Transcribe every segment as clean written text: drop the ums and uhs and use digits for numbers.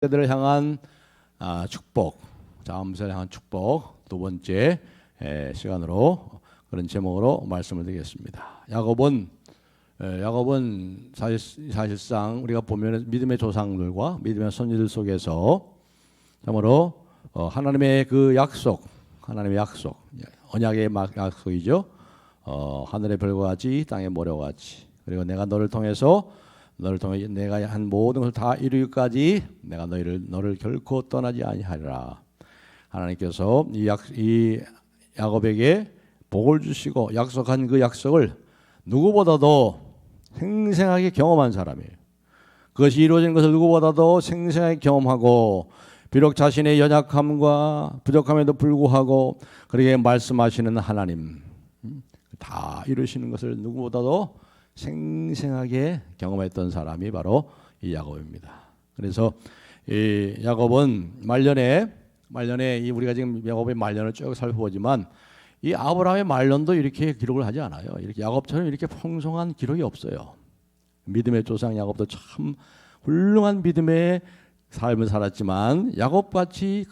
세대를 향한 축복, 다음 세대를 향한 축복 두 번째 시간으로 그런 제목으로 말씀을 드리겠습니다. 야곱은 사실상 우리가 보면 믿음의 조상들과 믿음의 선지들 속에서 참으로 하나님의 그 약속, 언약의 약속이죠. 하늘의 별과 같이 땅의 모래와 같이, 그리고 내가 너를 통해 내가 한 모든 것을 다 이루기까지 내가 너를 결코 떠나지 아니하리라. 하나님께서 이 야곱에게 복을 주시고 약속한 그 약속을 누구보다도 생생하게 경험한 사람이에요. 그것이 이루어진 것을 누구보다도 생생하게 경험하고, 비록 자신의 연약함과 부족함에도 불구하고 그렇게 말씀하시는 하나님, 다 이루시는 것을 누구보다도 생생하게 경험했던 사람이 바로 이 야곱입니다. 그래서 이 야곱은 말년에 우리가 지금 야곱의 말년을 쭉 살펴보지만 이 아브라함의 말년도 이렇게 기록을 하지 않아요. 이렇게 야곱처럼 이렇게 풍성한 기록이 없어요. 믿음의 조상 야곱도 참 훌륭한 믿음의 삶을 살았지만 야곱같이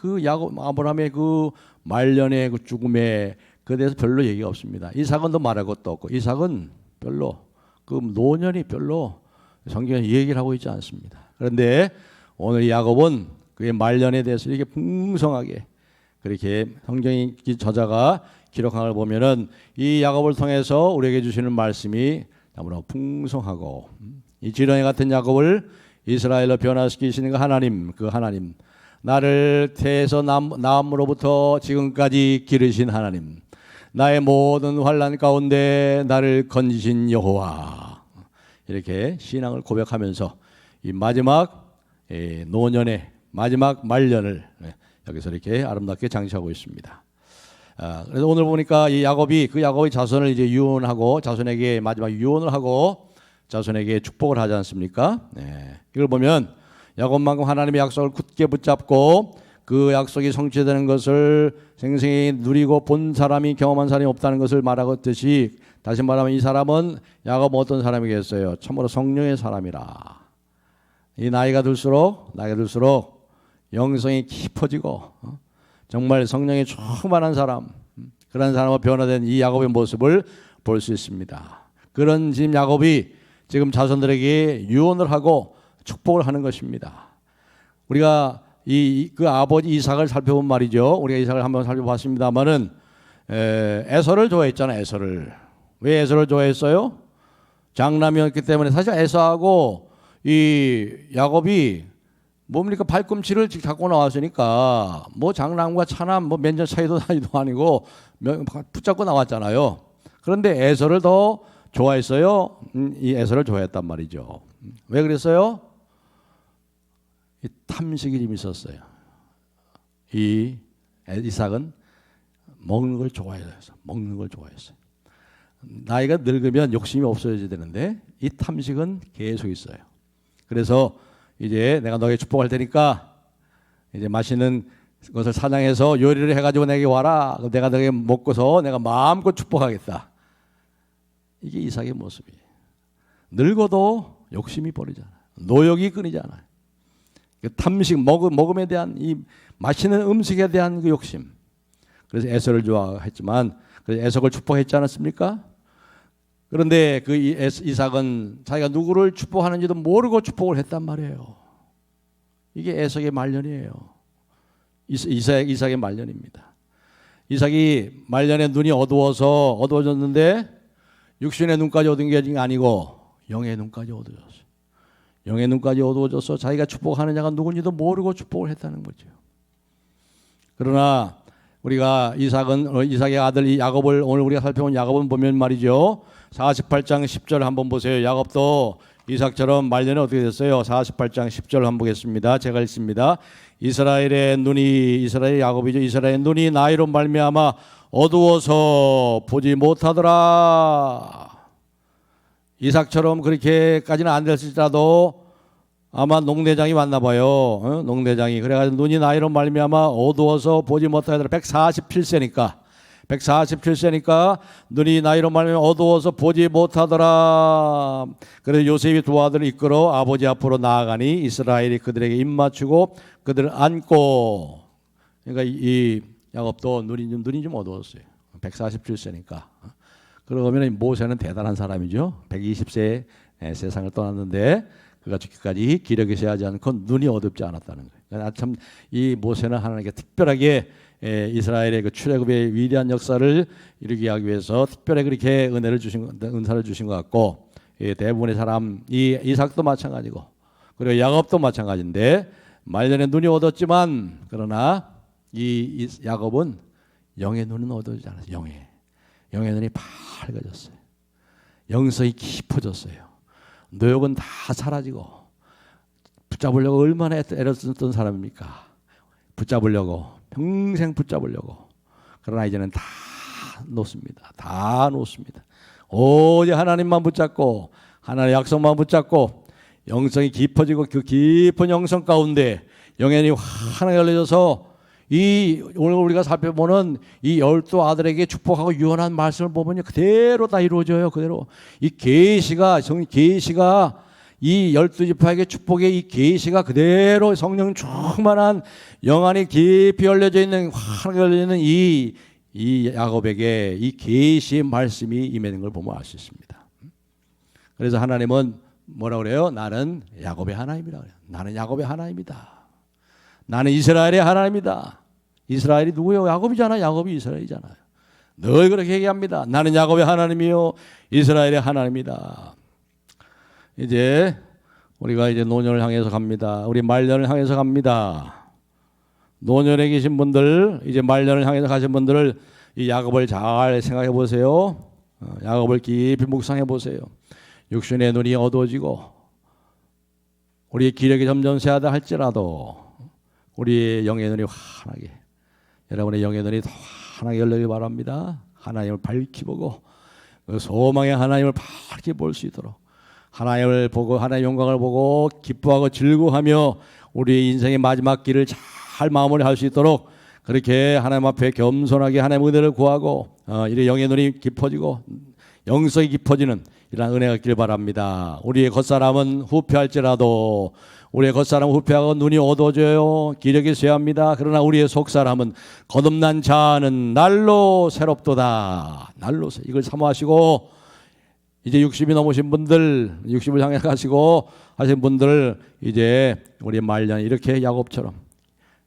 아브라함의 그 말년의 그 죽음에 그에 대해서 별로 얘기가 없습니다. 이삭은 더 말할 것도 없고, 이삭은 별로 그 노년이 별로 성경에 얘기를 하고 있지 않습니다. 그런데 오늘 야곱은 그의 말년에 대해서 이렇게 풍성하게 그렇게 성경의 저자가 기록한 걸 보면은 이 야곱을 통해서 우리에게 주시는 말씀이 너무나 풍성하고, 이 지렁이 같은 야곱을 이스라엘로 변화시키시는 그 하나님, 나를 태에서 낳음으로부터 지금까지 기르신 하나님, 나의 모든 환난 가운데 나를 건지신 여호와, 이렇게 신앙을 고백하면서 이 마지막 노년의 마지막 말년을 여기서 이렇게 아름답게 장식하고 있습니다. 그래서 오늘 보니까 이 야곱이 자손을 이제 유언하고, 자손에게 마지막 유언을 하고 자손에게 축복을 하지 않습니까? 이걸 보면 야곱만큼 하나님의 약속을 굳게 붙잡고 그 약속이 성취되는 것을 생생히 누리고 본 사람이, 경험한 사람이 없다는 것을 말하고 있듯이, 다시 말하면 이 사람은 야곱 어떤 사람이겠어요? 참으로 성령의 사람이라. 이 나이가 들수록 영성이 깊어지고 정말 성령이 충만한 사람, 그런 사람으로 변화된 이 야곱의 모습을 볼 수 있습니다. 그런 지금 야곱이 지금 자손들에게 유언을 하고 축복을 하는 것입니다. 우리가 그 아버지 이삭을 살펴본 말이죠. 우리가 이삭을 한번 살펴봤습니다만은 에서를 좋아했잖아요. 에서를. 왜 에서를 좋아했어요? 장남이었기 때문에. 사실 에서하고 이 야곱이 뭡니까? 발꿈치를 갖고 나왔으니까 뭐 장남과 차남 뭐 몇 년 차이도 아니고 붙잡고 나왔잖아요. 그런데 에서를 더 좋아했어요. 이 에서를 좋아했단 말이죠. 왜 그랬어요? 이 탐식이 좀 있었어요. 이 이삭은 먹는 걸 좋아했어요. 나이가 늙으면 욕심이 없어져야 되는데 이 탐식은 계속 있어요. 그래서 이제 내가 너에게 축복할 테니까 이제 맛있는 것을 사냥해서 요리를 해가지고 내게 와라. 내가 너에게 먹고서 내가 마음껏 축복하겠다. 이게 이삭의 모습이에요. 늙어도 욕심이 버리잖아요. 노욕이 끊이잖아요. 그 탐식, 먹음에 대한 이 맛있는 음식에 대한 그 욕심. 그래서 에서를 좋아했지만, 그래서 에석을 축복했지 않았습니까? 그런데 그 이삭은 자기가 누구를 축복하는지도 모르고 축복을 했단 말이에요. 이게 에석의 말년이에요. 이삭의 말년입니다. 이삭이 말년에 눈이 어두워졌는데 육신의 눈까지 어두운 게 아니고 영의 눈까지 어두워졌어요. 영의 눈까지 어두워져서 자기가 축복하는 자가 누군지도 모르고 축복을 했다는 거죠. 그러나 우리가 이삭의 아들 이 야곱을, 오늘 우리가 살펴본 야곱은 보면 말이죠. 48장 10절 한번 보세요. 야곱도 이삭처럼 말년에 어떻게 됐어요? 48장 10절 한번 보겠습니다. 제가 읽습니다. 이스라엘의 야곱이죠. 이스라엘의 눈이 나이로 말미암아 어두워서 보지 못하더라. 이삭처럼 그렇게까지는 안 됐을지라도 아마 농대장이 왔나 봐요. 농대장이 그래가지고 눈이 나이로 말미암아 어두워서 보지 못하더라. 147세니까 147세니까 눈이 나이로 말하면 어두워서 보지 못하더라. 그래서 요셉이 두 아들을 이끌어 아버지 앞으로 나아가니 이스라엘이 그들에게 입맞추고 그들을 안고. 그러니까 이 야곱도 눈이 좀 어두웠어요. 147세니까. 그러면 모세는 대단한 사람이죠. 120세에 세상을 떠났는데 그가 죽기까지 기력이 쇠하지 않고 눈이 어둡지 않았다는 거예요. 참 이 모세는 하나님께 특별하게 이스라엘의 그 출애굽의 위대한 역사를 이루게 하기 위해서 특별히 그렇게 은사를 주신 것 같고, 대부분의 사람 이삭도 마찬가지고 그리고 야곱도 마찬가지인데 말년에 눈이 어둡지만 그러나 이 야곱은 영의 눈은 어두워지지 않았어요. 영의 눈이 밝아졌어요. 영성이 깊어졌어요. 노역은 다 사라지고 붙잡으려고 얼마나 애를 썼던 사람입니까? 붙잡으려고 평생 붙잡으려고. 그러나 이제는 다 놓습니다. 다 놓습니다. 오직 하나님만 붙잡고 하나님의 약속만 붙잡고 영성이 깊어지고 그 깊은 영성 가운데 영의 눈이 환하게 열려져서 오늘 우리가 살펴보는 이 12아들에게 축복하고 유언한 말씀을 보면 그대로 다 이루어져요. 그대로 이 계시가 이 12지파에게 축복의 이 계시가 그대로 성령 충만한 영안이 깊이 열려져 있는 환하게 열려 있는 이 야곱에게 이 계시의 말씀이 임하는 걸 보면 알 수 있습니다. 그래서 하나님은 뭐라 그래요? 나는 야곱의 하나님이라 그래요. 나는 야곱의 하나님이다. 나는 이스라엘의 하나님이다. 이스라엘이 누구예요? 야곱이잖아. 야곱이 이스라엘이잖아요. 늘 그렇게 얘기합니다. 나는 야곱의 하나님이요 이스라엘의 하나님이다. 이제 우리가 이제 노년을 향해서 갑니다. 우리 말년을 향해서 갑니다. 노년에 계신 분들, 이제 말년을 향해서 가신 분들을 이 야곱을 잘 생각해 보세요. 야곱을 깊이 묵상해 보세요. 육신의 눈이 어두워지고 우리의 기력이 점점 쇠하다 할지라도 우리의 영의 눈이 환하게, 여러분의 영의 눈이 더 환하게 열리기 바랍니다. 하나님을 밝히 보고 그 소망의 하나님을 밝히 볼 수 있도록 하나님을 보고 하나님의 영광을 보고 기뻐하고 즐거워하며 우리의 인생의 마지막 길을 잘 마무리할 수 있도록 그렇게 하나님 앞에 겸손하게 하나님의 은혜를 구하고 이래 영의 눈이 깊어지고 영성이 깊어지는 이런 은혜가 있길 바랍니다. 우리의 겉사람은 후패할지라도 우리의 겉사람은 후패하고 눈이 어두워져요. 기력이 쇠합니다. 그러나 우리의 속사람은 거듭난 자는 날로 새롭도다. 날로 이걸 사모하시고 이제 60이 넘으신 분들 60을 향해 가시고 하신 분들 이제 우리의 말년 이렇게 야곱처럼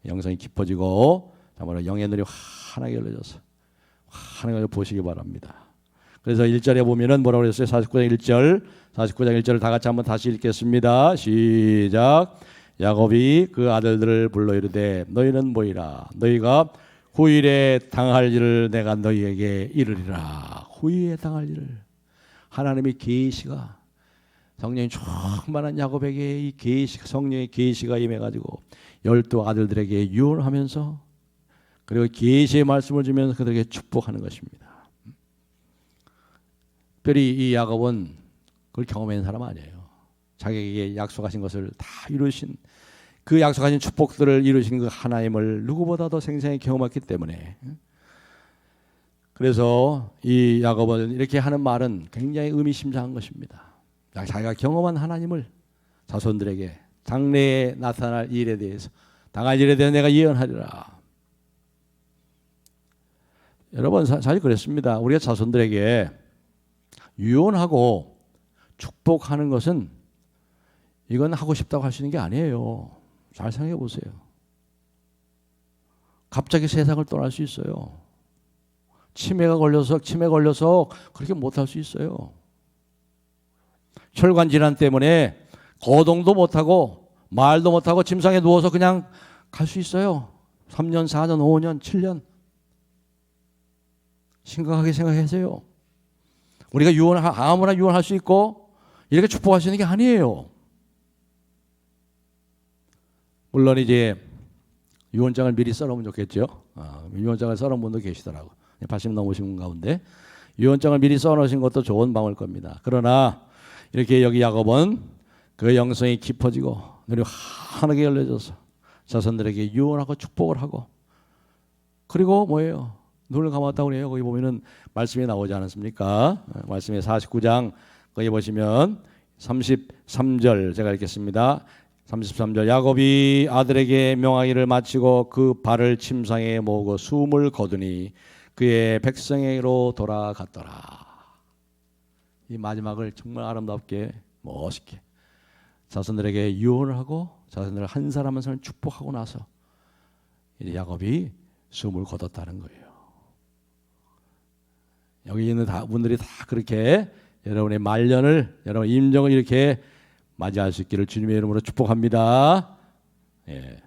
영성이 깊어지고 정말 영의 눈이 환하게 열려져서 환하게 보시기 바랍니다. 그래서 1절에 보면은 뭐라고 그랬어요? 49장 1절을 다 같이 한번 다시 읽겠습니다. 시작. 야곱이 그 아들들을 불러 이르되 너희는 뭐이라? 너희가 후일에 당할 일을 내가 너희에게 이르리라. 후일에 당할 일을 하나님의 계시가 성령이 충만한 야곱에게 이 계시가 성령의 계시가 임해가지고 12아들들에게 유언하면서 그리고 계시의 말씀을 주면서 그들에게 축복하는 것입니다. 특별히 이 야곱은 그걸 경험한 사람 아니에요. 자기에게 약속하신 것을 다 이루신 그 약속하신 축복들을 이루신 그 하나님을 누구보다도 생생히 경험했기 때문에 그래서 이 야곱은 이렇게 하는 말은 굉장히 의미심장한 것입니다. 자기가 경험한 하나님을 자손들에게 장래에 나타날 일에 대해서 당할 일에 대해서 내가 예언하리라. 여러분 사실 그랬습니다. 우리가 자손들에게 유언하고 축복하는 것은 이건 하고 싶다고 할 수 있는 게 아니에요. 잘 생각해 보세요. 갑자기 세상을 떠날 수 있어요. 치매 걸려서 그렇게 못할 수 있어요. 혈관 질환 때문에 거동도 못하고 말도 못하고 침상에 누워서 그냥 갈 수 있어요. 3년, 4년, 5년, 7년. 심각하게 생각하세요. 우리가 아무나 유언할 수 있고 이렇게 축복할 수 있는 게 아니에요. 물론 이제 유언장을 미리 써놓으면 좋겠죠. 유언장을 써놓은 분도 계시더라고. 80 넘으신 분 가운데 유언장을 미리 써놓으신 것도 좋은 방법일 겁니다. 그러나 이렇게 여기 야곱은 그 영성이 깊어지고 눈이 환하게 열려져서 자손들에게 유언하고 축복을 하고 그리고 뭐예요? 눈을 감았다고 그래요. 거기 보면은 말씀이 나오지 않았습니까? 말씀의 49장 거기 보시면 33절 제가 읽겠습니다. 33절 야곱이 아들에게 명하기를 마치고 그 발을 침상에 모으고 숨을 거두니 그의 백성에게로 돌아갔더라. 이 마지막을 정말 아름답게 멋있게 자손들에게 유언을 하고 자손들을 한 사람 한 사람 축복하고 나서 이제 야곱이 숨을 거뒀다는 거예요. 여기 있는 분들이 다 그렇게 여러분의 말년을 여러분 임종을 이렇게 맞이할 수 있기를 주님의 이름으로 축복합니다. 예.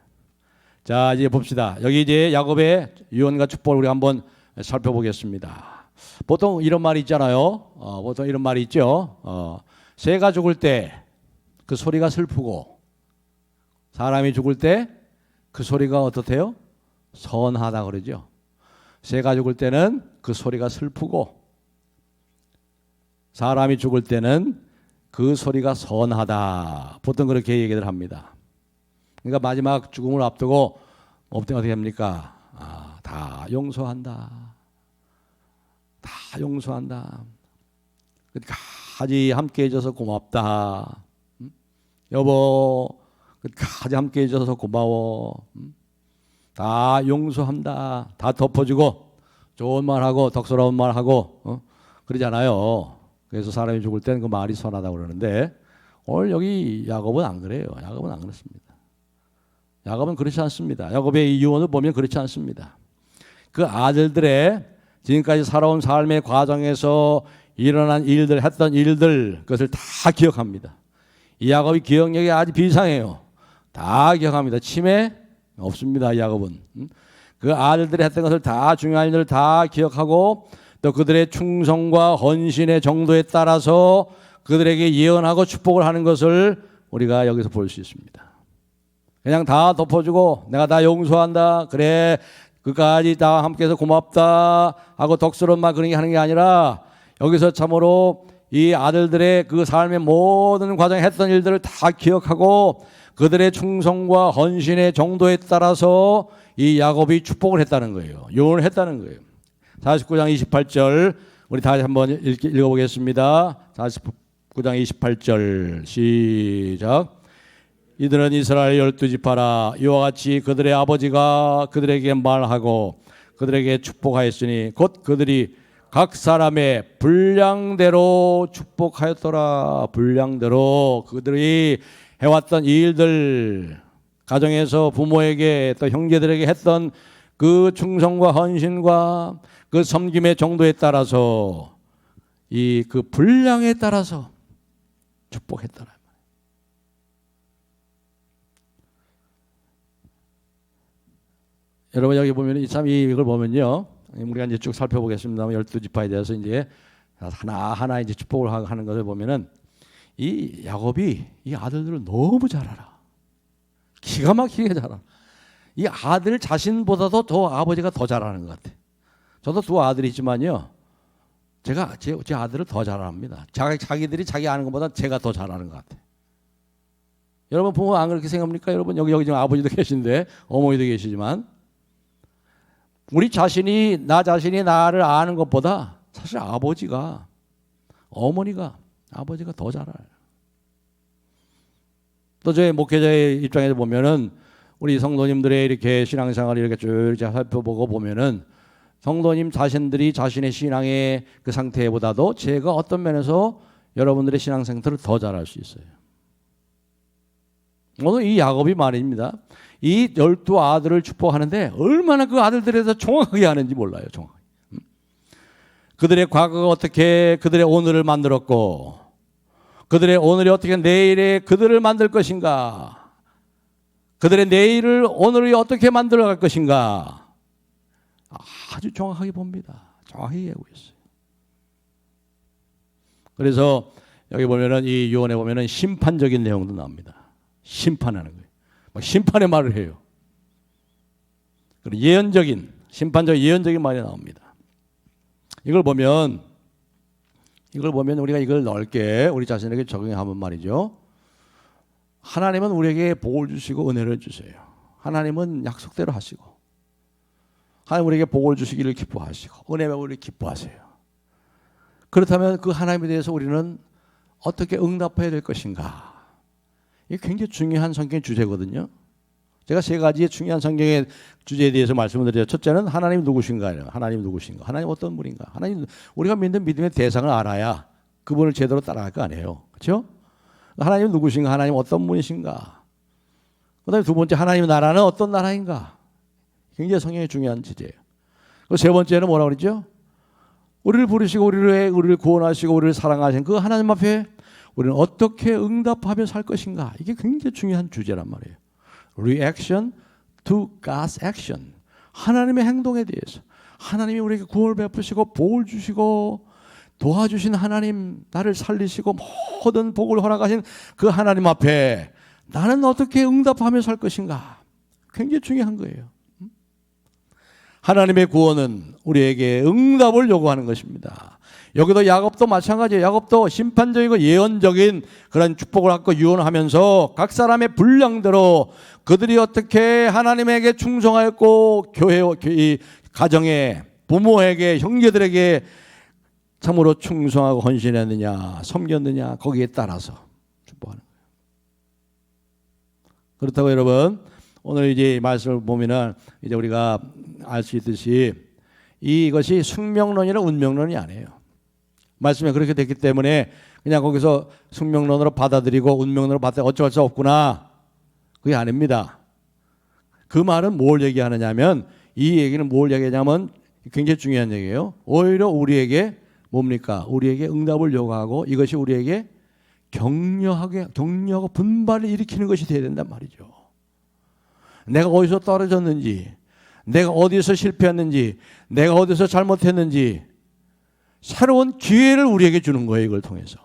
자 이제 봅시다. 여기 이제 야곱의 유언과 축복을 우리 한번 살펴보겠습니다. 보통 이런 말이 있잖아요. 보통 이런 말이 있죠. 새가 죽을 때 그 소리가 슬프고 사람이 죽을 때 그 소리가 어떻대요? 선하다 그러죠. 새가 죽을 때는 그 소리가 슬프고 사람이 죽을 때는 그 소리가 선하다. 보통 그렇게 얘기를 합니다. 그러니까 마지막 죽음을 앞두고 어떻게 합니까? 다 용서한다. 다 용서한다. 끝까지 함께 해줘서 고맙다. 여보 끝까지 함께 해줘서 고마워. 다 용서한다. 다 덮어주고 좋은 말하고 덕스러운 말하고 그러잖아요. 그래서 사람이 죽을 때는 그 말이 선하다고 그러는데 오늘 여기 야곱은 안 그래요. 야곱은 안 그렇습니다. 야곱은 그렇지 않습니다. 야곱의 이 유언을 보면 그렇지 않습니다. 그 아들들의 지금까지 살아온 삶의 과정에서 일어난 일들, 했던 일들 그것을 다 기억합니다. 이 야곱이 기억력이 아주 비상해요. 다 기억합니다. 치매 없습니다. 이 야곱은. 그 아들들이 했던 것을 다 중요한 일을 다 기억하고 또 그들의 충성과 헌신의 정도에 따라서 그들에게 예언하고 축복을 하는 것을 우리가 여기서 볼 수 있습니다. 그냥 다 덮어주고 내가 다 용서한다. 그래 그까지 다 함께해서 고맙다 하고 덕스러운 말 그런 게 하는 게 아니라 여기서 참으로 이 아들들의 그 삶의 모든 과정에 했던 일들을 다 기억하고 그들의 충성과 헌신의 정도에 따라서 이 야곱이 축복을 했다는 거예요. 요언을 했다는 거예요. 49장 28절 우리 다시 한번 읽어보겠습니다. 49장 28절 시작. 이들은 이스라엘 12지파라 이와 같이 그들의 아버지가 그들에게 말하고 그들에게 축복하였으니 곧 그들이 각 사람의 분량대로 축복하였더라. 분량대로 그들이 해왔던 일들 가정에서 부모에게 또 형제들에게 했던 그 충성과 헌신과 그 섬김의 정도에 따라서 이 그 분량에 따라서 축복했더라. 여러분 여기 보면 참 이걸 보면요. 우리가 이제 쭉 살펴보겠습니다만 12지파에 대해서 이제 하나하나 이제 축복을 하는 것을 보면은 이 야곱이 이 아들들을 너무 잘 알아. 기가 막히게 잘 알아. 이 아들 자신보다도 더 아버지가 더 잘 아는 것 같아. 저도 두 아들이 있지만요. 제가 제 아들을 더 잘 압니다. 자기들이 자기 아는 것보다 제가 더 잘 아는 것 같아. 여러분 부모 안 그렇게 생각합니까? 여러분 여기 지금 아버지도 계신데 어머니도 계시지만 우리 자신이 나 자신이 나를 아는 것보다 사실 아버지가 아버지가 더 잘 알아요. 또 저희 목회자의 입장에서 보면은 우리 성도님들의 이렇게 신앙생활을 이렇게 쭉 살펴보고 보면은 성도님 자신들이 자신의 신앙의 그 상태보다도 제가 어떤 면에서 여러분들의 신앙 상태를 더 잘 알 수 있어요. 오늘 이 야곱이 말입니다. 이 12아들을 축복하는데 얼마나 그 아들들에 대해서 정확하게 아는지 몰라요. 정확하게. 그들의 과거가 어떻게 그들의 오늘을 만들었고 그들의 오늘이 어떻게 내일의 그들을 만들 것인가, 그들의 내일을 오늘이 어떻게 만들어갈 것인가 아주 정확하게 봅니다. 정확하게 알고 있어요. 그래서 여기 보면은 이 유언에 보면은 심판적인 내용도 나옵니다. 심판하는 거예요. 막 심판의 말을 해요. 그리고 예언적인 심판적 예언적인 말이 나옵니다. 이걸 보면 우리가 이걸 넓게 우리 자신에게 적용하면 말이죠. 하나님은 우리에게 복을 주시고 은혜를 주세요. 하나님은 약속대로 하시고 하나님 우리에게 복을 주시기를 기뻐하시고 은혜 베풀기를 기뻐하세요. 그렇다면 그 하나님에 대해서 우리는 어떻게 응답해야 될 것인가? 이게 굉장히 중요한 성경의 주제거든요. 제가 세 가지의 중요한 성경의 주제에 대해서 말씀을 드려요. 첫째는 하나님 누구신가요? 하나님 누구신가? 하나님 어떤 분인가? 하나님 우리가 믿는 믿음의 대상을 알아야 그분을 제대로 따라갈 거 아니에요. 그렇죠? 하나님 누구신가? 하나님 어떤 분이신가? 그다음에 두 번째 하나님의 나라는 어떤 나라인가? 굉장히 성경의 중요한 주제예요. 그리고 세 번째는 뭐라고 그러죠? 우리를 부르시고 우리를 구원하시고 우리를 사랑하신 그 하나님 앞에 우리는 어떻게 응답하며 살 것인가? 이게 굉장히 중요한 주제란 말이에요. Reaction to God's action. 하나님의 행동에 대해서 하나님이 우리에게 구원을 베푸시고 복을 주시고 도와주신 하나님, 나를 살리시고 모든 복을 허락하신 그 하나님 앞에 나는 어떻게 응답하며 살 것인가? 굉장히 중요한 거예요. 하나님의 구원은 우리에게 응답을 요구하는 것입니다. 여기도 야곱도 마찬가지예요. 야곱도 심판적이고 예언적인 그런 축복을 갖고 유언하면서 각 사람의 분량대로 그들이 어떻게 하나님에게 충성하였고 교회, 가정에, 부모에게, 형제들에게 참으로 충성하고 헌신했느냐, 섬겼느냐, 거기에 따라서 축복하는 거예요. 그렇다고 여러분, 오늘 이제 말씀을 보면은 이제 우리가 알 수 있듯이 이것이 숙명론이나 운명론이 아니에요. 말씀에 그렇게 됐기 때문에 그냥 거기서 숙명론으로 받아들이고 운명론으로 받아들이고 어쩔 수 없구나. 그게 아닙니다. 그 말은 뭘 얘기하느냐면 이 얘기는 뭘 얘기하냐면 굉장히 중요한 얘기예요. 오히려 우리에게 뭡니까? 우리에게 응답을 요구하고 이것이 우리에게 격려하고 분발을 일으키는 것이 되어야 된단 말이죠. 내가 어디서 떨어졌는지, 내가 어디서 실패했는지, 내가 어디서 잘못했는지 새로운 기회를 우리에게 주는 거예요. 이걸 통해서.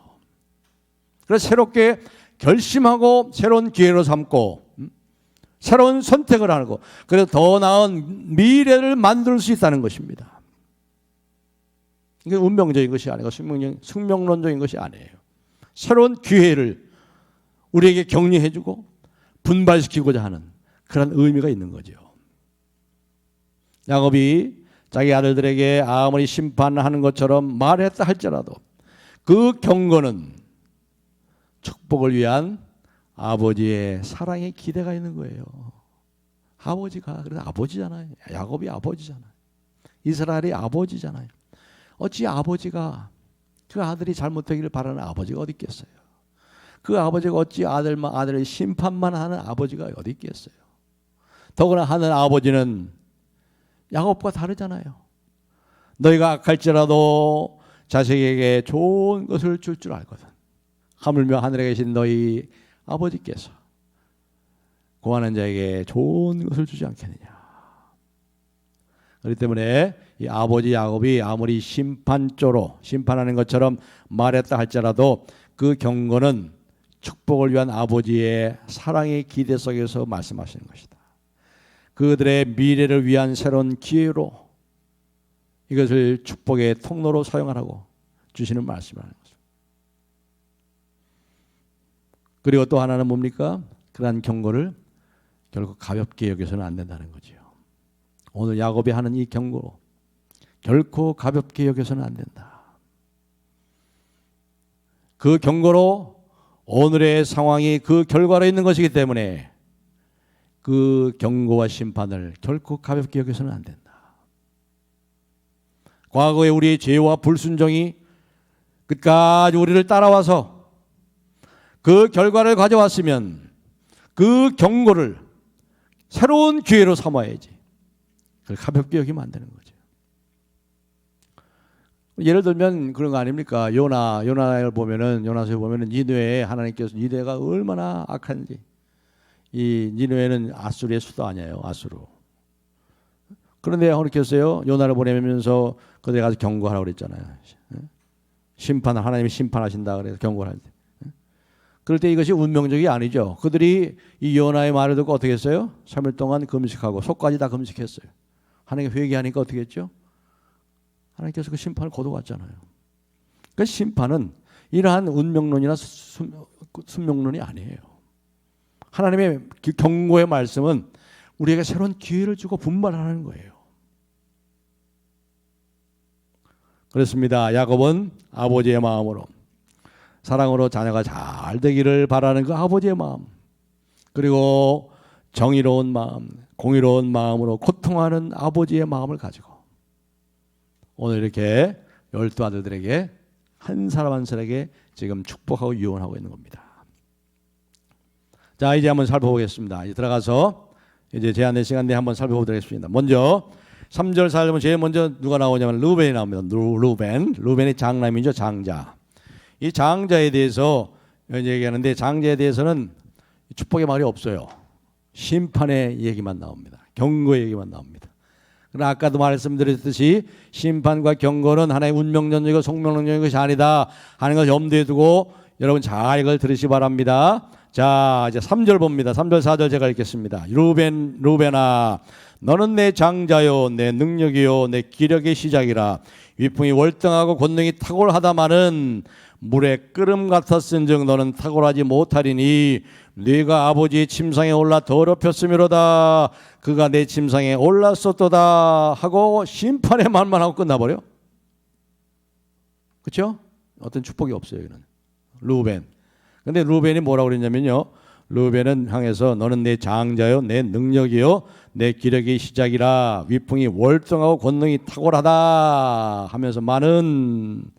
그래서 새롭게 결심하고 새로운 기회로 삼고 새로운 선택을 하고 그래서 더 나은 미래를 만들 수 있다는 것입니다. 이게 운명적인 것이 아니고 숙명론적인 것이 아니에요. 새로운 기회를 우리에게 격려해주고 분발시키고자 하는 그런 의미가 있는 거죠. 야곱이 자기 아들들에게 아무리 심판하는 것처럼 말했다 할지라도 그 경고는 축복을 위한 아버지의 사랑의 기대가 있는 거예요. 아버지가 그래서 아버지잖아요. 야곱이 아버지잖아요. 이스라엘이 아버지잖아요. 어찌 아버지가 그 아들이 잘못되기를 바라는 아버지가 어디 있겠어요. 그 아버지가 어찌 아들을 심판만 하는 아버지가 어디 있겠어요. 더구나 하는 아버지는 야곱과 다르잖아요. 너희가 악할지라도 자식에게 좋은 것을 줄 줄 알거든. 하물며 하늘에 계신 너희 아버지께서 구하는 자에게 좋은 것을 주지 않겠느냐. 그렇기 때문에 이 아버지 야곱이 아무리 심판하는 것처럼 말했다 할지라도 그 경고는 축복을 위한 아버지의 사랑의 기대 속에서 말씀하시는 것이다. 그들의 미래를 위한 새로운 기회로 이것을 축복의 통로로 사용하라고 주시는 말씀이라는 거죠. 그리고 또 하나는 뭡니까? 그러한 경고를 결국 가볍게 여겨서는 안 된다는 거죠. 오늘 야곱이 하는 이 경고 결코 가볍게 여겨서는 안 된다. 그 경고로 오늘의 상황이 그 결과로 있는 것이기 때문에 그 경고와 심판을 결코 가볍게 여겨서는 안 된다. 과거에 우리의 죄와 불순종이 끝까지 우리를 따라와서 그 결과를 가져왔으면 그 경고를 새로운 기회로 삼아야지. 그걸 가볍게 여기면 안 되는 거죠. 예를 들면 그런 거 아닙니까? 요나를 보면은 요나서에 보면은 니느웨에 하나님께서 니느웨가 얼마나 악한지. 이 니느웨는 아수르의 수도 아니에요. 아수르. 그런데 하나님께서요 요나를 보내면서 그들에 가서 경고하라고 그랬잖아요. 하나님이 심판하신다 그래서 경고를 할 때. 그럴 때 이것이 운명적이 아니죠. 그들이 이 요나의 말을 듣고 어떻게 했어요? 3일 동안 금식하고 속까지 다 금식했어요. 하나님 회개하니까 어떻게 했죠? 하나님께서 그 심판을 거둬갔잖아요. 그 심판은 이러한 운명론이나 숙명론이 아니에요. 하나님의 경고의 말씀은 우리에게 새로운 기회를 주고 분발하는 거예요. 그렇습니다. 야곱은 아버지의 마음으로 사랑으로 자녀가 잘 되기를 바라는 그 아버지의 마음, 그리고 정의로운 마음, 공의로운 마음으로 고통하는 아버지의 마음을 가지고 오늘 이렇게 12 아들들에게 한 사람 한 사람에게 지금 축복하고 유언하고 있는 겁니다. 자, 이제 한번 살펴보겠습니다. 이제 들어가서 이제 제한된 시간 내에 한번 살펴보도록 하겠습니다. 먼저 3절 4절 보면 제일 먼저 누가 나오냐면 루벤이 나옵니다. 루벤이 장남이죠. 장자. 이 장자에 대해서 얘기하는데 장자에 대해서는 축복의 말이 없어요. 심판의 얘기만 나옵니다. 경고의 얘기만 나옵니다. 그러나 아까도 말씀드렸듯이 심판과 경고는 하나의 운명론적이고 속명론적인 것이 아니다 하는 걸 염두에 두고 여러분 잘 이걸 들으시기 바랍니다. 자, 이제 3절 봅니다. 3절 4절 제가 읽겠습니다. 루벤아 너는 내 장자요 내 능력이요 내 기력의 시작이라. 위풍이 월등하고 권능이 탁월하다마는 물의 끓음 같았은즉 너는 탁월하지 못하리니 네가 아버지의 침상에 올라 더럽혔음이로다. 그가 내 침상에 올랐었도다 하고 심판의 말만 하고 끝나버려. 그렇죠? 어떤 축복이 없어요. 여기는 루벤. 근데 루벤이 뭐라고 그랬냐면요, 루벤은 향해서 너는 내 장자요 내 능력이요 내 기력의 시작이라. 위풍이 월등하고 권능이 탁월하다 하면서 많은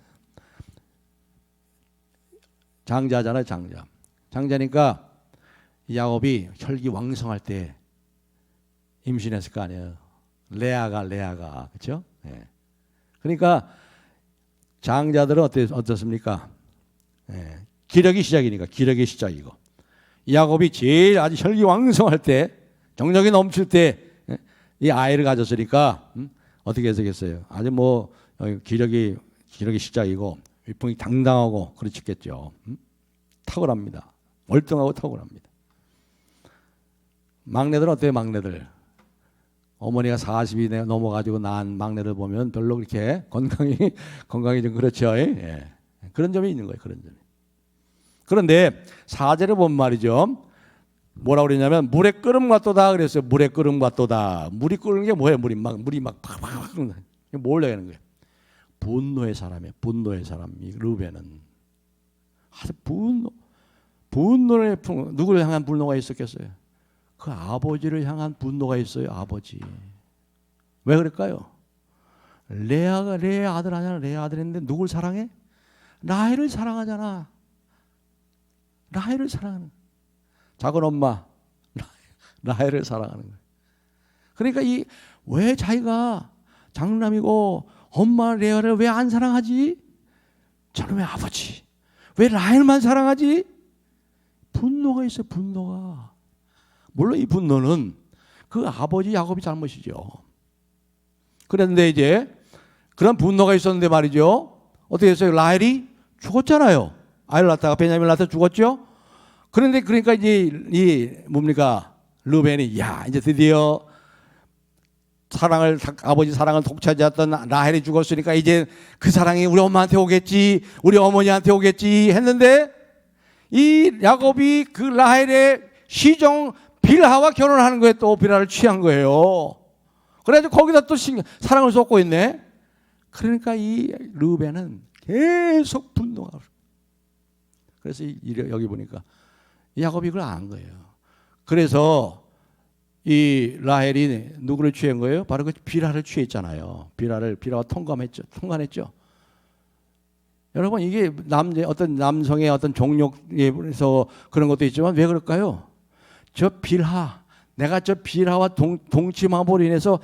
장자잖아요. 장자니까 야곱이 혈기왕성할 때 임신했을 거 아니에요. 레아가 그렇죠? 네. 그러니까 장자들은 어떻습니까? 네. 기력이 시작이니까 기력의 시작이고, 야곱이 제일 아주 혈기왕성할 때, 정력이 넘칠 때 이 아이를 가졌으니까 어떻게 해석했어요? 아주 뭐 기력이 시작이고 위풍이 당당하고 그렇겠죠. 탁월합니다. 월등하고 탁월합니다. 막내들은 어때요? 막내들 어머니가 40이 넘어가지고 낳은 막내들 보면 별로 그렇게 건강이 좀 그렇죠. 예. 그런 점이 있는 거예요. 그런 점이. 그런데 4절에 보면 말이죠, 뭐라고 그랬냐면 물의 끓음 같도다 그랬어요. 물의 끓음 같도다. 물이 끓는 게 뭐예요? 물이 막 팍팍 끓는 거예요. 뭘 얘기하는 거예요? 분노의 사람이에요. 분노의 사람. 이 루벤은 아주 분노를 누구를 향한 분노가 있었겠어요? 그 아버지를 향한 분노가 있어요. 아버지. 왜 그럴까요? 레아가 레아의 아들 아니야. 레아의 아들인데 누굴 사랑해? 라헬을 사랑하잖아. 라헬을 사랑하는 작은 엄마 라헬을 사랑하는 거예요. 그러니까 왜 자기가 장남이고 엄마 레아를 왜 안 사랑하지? 저는 왜 아버지? 왜 라헬만 사랑하지? 분노가 있어요. 분노가. 물론 이 분노는 그 아버지 야곱이 잘못이죠. 그런데 이제 그런 분노가 있었는데 말이죠, 어떻게 했어요? 라헬이 죽었잖아요. 아이를 낳다가 베냐민을 낳다 죽었죠. 그런데 그러니까 이제 이 뭡니까? 루벤이 이제 드디어 아버지 사랑을 독차지했던 라헬이 죽었으니까 이제 그 사랑이 우리 엄마한테 오겠지, 우리 어머니한테 오겠지 했는데, 이 야곱이 그 라헬의 시종 빌하와 결혼하는 거예요. 또 빌하를 취한 거예요. 그래가지고 거기다 또 사랑을 쏟고 있네. 그러니까 이 루벤은 계속 분노가. 그래서 여기 보니까 야곱이 그걸 안 거예요. 그래서 이 라헬이 누구를 취한 거예요? 바로 그 빌하를 취했잖아요. 빌하가 통관했죠. 여러분, 이게 어떤 남성의 어떤 종욕에서 그런 것도 있지만 왜 그럴까요? 내가 저 빌하와 동침함으로 인해서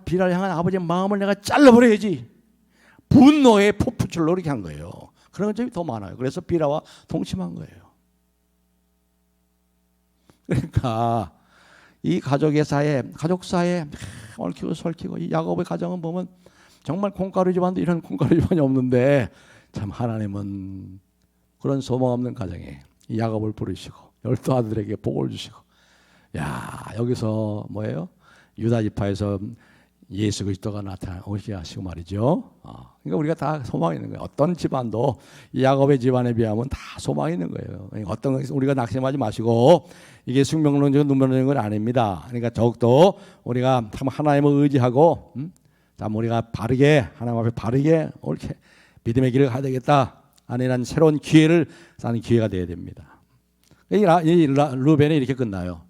빌하를 향한 아버지의 마음을 내가 잘라버려야지. 분노의 포푸출로 이렇게 한 거예요. 그런 점이 더 많아요. 그래서 빌하와 동침한 거예요. 그러니까 이 가족 사이에 얽히고 설키고, 이 야곱의 가정은 보면 정말 콩가루 집안도 이런 콩가루 집안이 없는데, 참 하나님은 그런 소망 없는 가정에 이 야곱을 부르시고 12 아들에게 복을 주시고, 여기서 뭐예요? 유다 지파에서 예수 그리스도가 나타나오게 하시고 말이죠. 그러니까 우리가 다 소망이 있는 거예요. 어떤 집안도 야곱의 집안에 비하면 다 소망이 있는 거예요. 어떤 우리가 낙심하지 마시고, 이게 숙명론적인 눈물론적인 건 아닙니다. 그러니까 더욱더 우리가 하나님을 의지하고 자, 우리가 바르게 하나님 앞에 바르게 옳게 믿음의 길을 가야 되겠다. 아니란 새로운 기회를 사는 기회가 되어야 됩니다. 이 루벤이 이렇게 끝나요.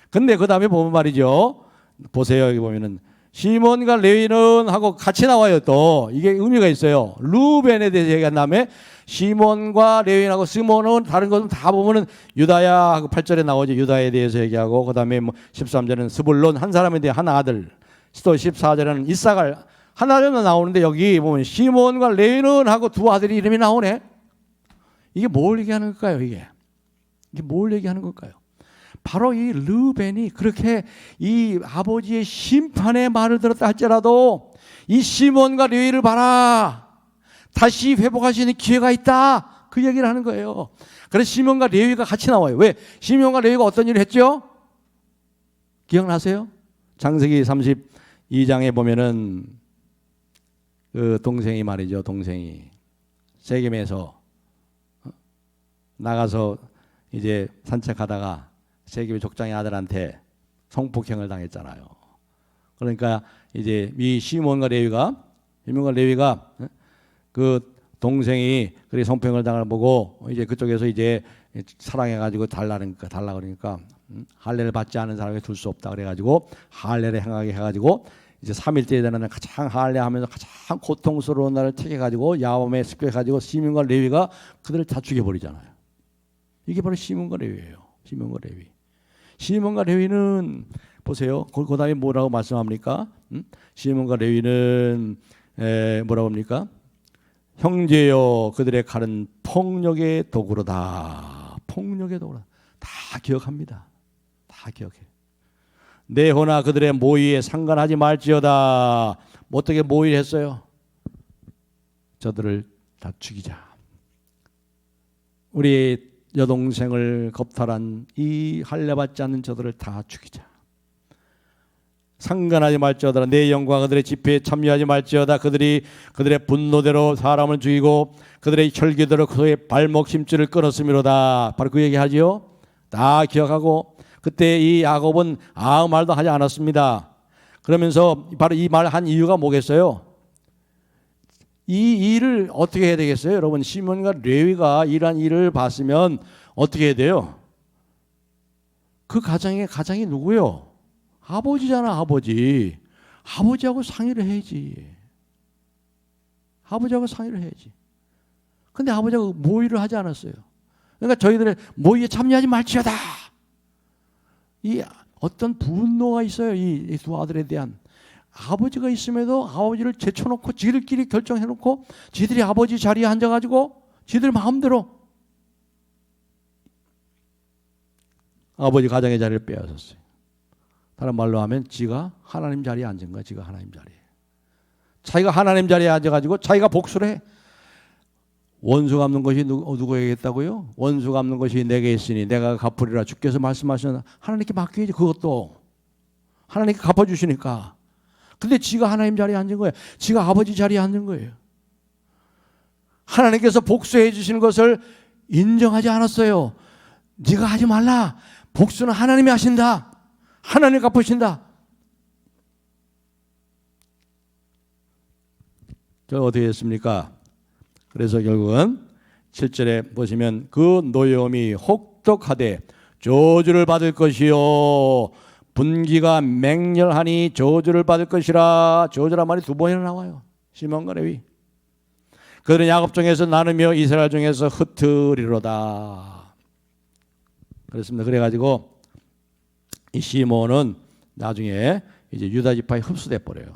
근데 그 다음에 보면 말이죠. 보세요. 여기 보면은 시몬과 레위는 하고 같이 나와요. 또 이게 의미가 있어요. 루벤에 대해서 얘기한 다음에 시몬과 레위하고 시몬은 다른 것은 다 보면은 유다야 하고 8절에 나오죠. 유다에 대해서 얘기하고 그다음에 뭐 13절에는 스불론 한 사람에 대해 한 아들, 또 14절에는 이삭을 한 아들만 나오는데 여기 보면 시몬과 레위는 하고 두 아들이 이름이 나오네. 이게 뭘 얘기하는 걸까요? 이게 뭘 얘기하는 걸까요? 바로 이 르벤이 그렇게 이 아버지의 심판의 말을 들었다 할지라도 이 시몬과 레위를 봐라. 다시 회복할 수 있는 기회가 있다. 그 얘기를 하는 거예요. 그래서 시몬과 레위가 같이 나와요. 왜? 시몬과 레위가 어떤 일을 했죠? 기억나세요? 창세기 32장에 보면은 그 동생이 말이죠. 동생이 세겜에서 나가서 이제 산책하다가 세겜의 족장의 아들한테 성폭행을 당했잖아요. 그러니까 이제 이 시몬과 레위가 그 동생이 그래 성폭행을 당을 보고 이제 그쪽에서 이제 사랑해가지고 달라 그러니까 할례를 받지 않은 사람에게 둘 수 없다 그래가지고 할례를 행하게 해가지고 이제 3일째에 되는 가장 할례하면서 가장 고통스러운 날을 택해가지고 야곱에 습격해가지고 시몬과 레위가 그들을 다 죽여버리잖아요. 이게 바로 시몬과 레위예요. 시몬과 레위. 시몬과 레위는 보세요. 그 다음에 뭐라고 말씀합니까? 시몬과 레위는 뭐라고 합니까? 형제여 그들의 칼은 폭력의 도구로다. 폭력의 도구로다. 다 기억합니다. 다 기억해. 내 호나 그들의 모의에 상관하지 말지어다. 어떻게 모의를 했어요? 저들을 다 죽이자. 우리 여동생을 겁탈한 이 할례받지 않는 저들을 다 죽이자. 상관하지 말지어다. 내 영광 그들의 집회에 참여하지 말지어다. 그들의 분노대로 사람을 죽이고 그들의 혈기대로 그의 발목 심줄을 끊었음이로다. 바로 그 얘기하지요. 다 기억하고 그때 이 야곱은 아무 말도 하지 않았습니다. 그러면서 바로 이 말 한 이유가 뭐겠어요? 이 일을 어떻게 해야 되겠어요? 여러분 시몬과 레위가 이러한 일을 봤으면 어떻게 해야 돼요? 그 가장이 누구요? 아버지잖아. 아버지하고 상의를 해야지. 아버지하고 상의를 해야지. 근데 아버지가 모의를 하지 않았어요. 그러니까 저희들의 모의에 참여하지 말지어다. 이 어떤 분노가 있어요. 이 두 아들에 대한. 아버지가 있음에도 아버지를 제쳐놓고 지들끼리 결정해놓고 지들이 아버지 자리에 앉아가지고 지들 마음대로 아버지 가장의 자리를 빼앗았어요. 다른 말로 하면 지가 하나님 자리에 앉은 거야. 지가 하나님 자리에. 자기가 하나님 자리에 앉아가지고 자기가 복수를 해. 원수 갚는 것이 누구에게 있다고요? 원수 갚는 것이 내게 있으니 내가 갚으리라 주께서 말씀하시는 하나님께 맡겨야지. 그것도 하나님께 갚아주시니까. 근데 지가 하나님 자리에 앉은 거예요. 지가 아버지 자리에 앉은 거예요. 하나님께서 복수해 주시는 것을 인정하지 않았어요. 네가 하지 말라. 복수는 하나님이 하신다. 하나님 갚으신다. 저 어떻게 했습니까? 그래서 결국은 7절에 보시면 그 노여움이 혹독하되 저주를 받을 것이요 분기가 맹렬하니 저주를 받을 것이라. 저주란 말이 두 번이나 나와요. 시몬과 레위. 그들은 야곱 중에서 나누며 이스라엘 중에서 흩으리로다. 그렇습니다. 그래가지고 이 시몬은 나중에 이제 유다 지파에 흡수돼 버려요.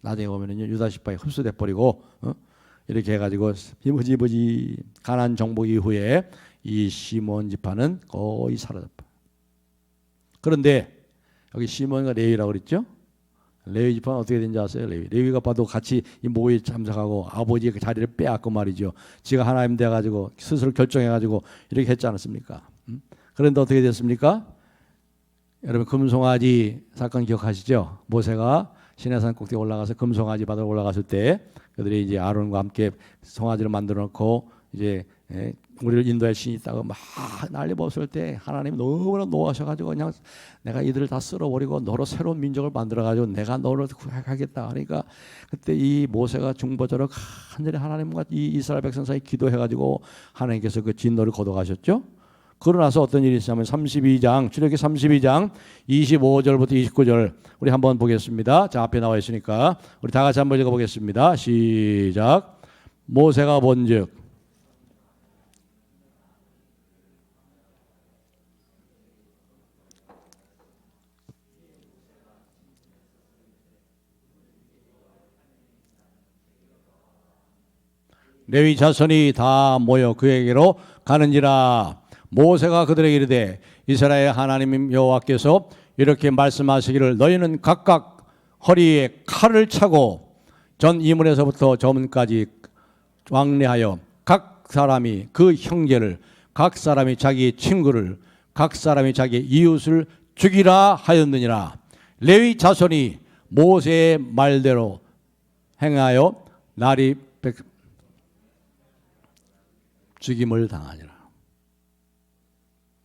나중에 보면은요 유다 지파에 흡수돼 버리고 이렇게 해가지고 흐지부지 가나안 정복 이후에 이 시몬 지파는 거의 사라졌어요. 그런데 여기 시몬과 레위라고 그랬죠? 레위 지파는 어떻게 된지 아세요? 레위가 봐도 같이 이 모의에 참석하고 아버지의 그 자리를 빼앗고 말이죠. 지가 하나님 돼가지고 스스로 결정해가지고 이렇게 했지 않았습니까? 그런데 어떻게 됐습니까? 여러분 금송아지 사건 기억하시죠? 모세가 시내산 꼭대기 올라가서 금송아지 받으러 올라갔을 때 그들이 이제 아론과 함께 송아지를 만들어 놓고 이제 우리를 인도할 신이 있다고 막 난리 벗을 때 하나님이 너무나 노하셔가지고 그냥 내가 이들을 다 쓸어버리고 너로 새로운 민족을 만들어가지고 내가 너를 구하겠다. 그러니까 그때 이 모세가 중보자로 간절히 하나님과 이 이스라엘 백성 사이 기도해가지고 하나님께서 그 진노를 걷어가셨죠. 그러고 나서 어떤 일이 있냐면 32장 출애굽기 32장 25절부터 29절 우리 한번 보겠습니다. 자, 앞에 나와 있으니까 우리 다 같이 한번 읽어보겠습니다. 시작. 모세가 본즉 레위 자손이 다 모여 그에게로 가는지라. 모세가 그들에게 이르되 이스라엘 하나님 여호와께서 이렇게 말씀하시기를 너희는 각각 허리에 칼을 차고 전 이문에서부터 저문까지 왕래하여 각 사람이 그 형제를 각 사람이 자기 친구를 각 사람이 자기 이웃을 죽이라 하였느니라. 레위 자손이 모세의 말대로 행하여 날이 죽임을 당하니라.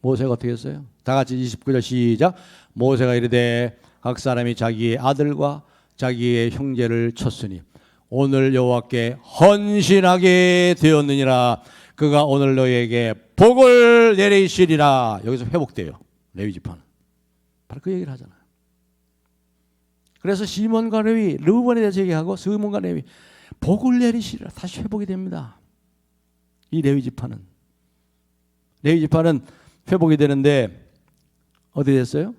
모세가 어떻게 했어요? 다 같이 29절 시작. 모세가 이르되 각 사람이 자기의 아들과 자기의 형제를 쳤으니 오늘 여호와께 헌신하게 되었느니라. 그가 오늘 너희에게 복을 내리시리라. 여기서 회복돼요. 레위 지파는 바로 그 얘기를 하잖아요. 그래서 시몬과 레위, 르우본에 대해서 얘기하고 스몬과 레위 복을 내리시리라. 다시 회복이 됩니다. 이 레위 지파는 회복이 되는데 어디 됐어요?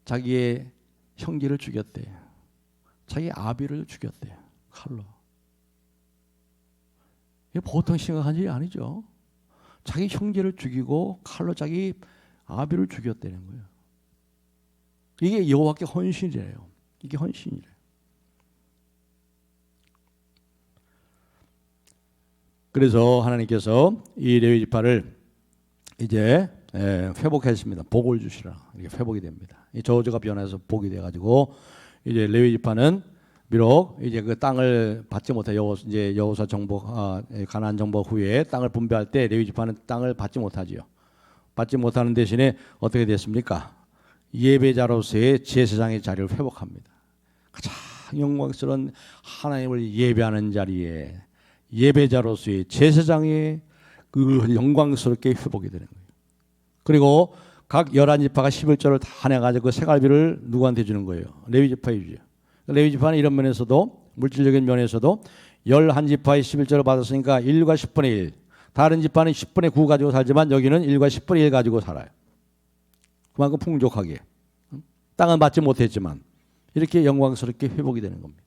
자기의 형제를 죽였대. 자기 아비를 죽였대. 칼로. 이게 보통 심각한 일이 아니죠. 자기 형제를 죽이고 칼로 자기 아비를 죽였다는 거예요. 이게 여호와께 헌신이래요. 이게 헌신이래요. 그래서 하나님께서 이 레위 지파를 이제 회복했습니다. 복을 주시라. 이렇게 회복이 됩니다. 이 저주가 변해서 복이 돼가지고 이제 레위 지파는 비록 이제 그 땅을 받지 못해 여호수아 정복 가나안 정복 후에 땅을 분배할 때 레위 지파는 땅을 받지 못하지요. 받지 못하는 대신에 어떻게 됐습니까? 예배자로서의 제사장의 자리를 회복합니다. 가장 영광스러운 하나님을 예배하는 자리에 예배자로서의 제사장의 그 영광스럽게 회복이 되는 거예요. 그리고 각 11지파가 11조를 다 내가지고 그 생활비를 누구한테 주는 거예요? 레위 지파에 주죠. 레위 지파는 이런 면에서도 물질적인 면에서도 11지파의 11조를 받았으니까 1과 10분의 1. 다른 지파는 10분의 9 가지고 살지만 여기는 1과 10분의 1 가지고 살아요. 그만큼 풍족하게. 땅은 받지 못했지만 이렇게 영광스럽게 회복이 되는 겁니다.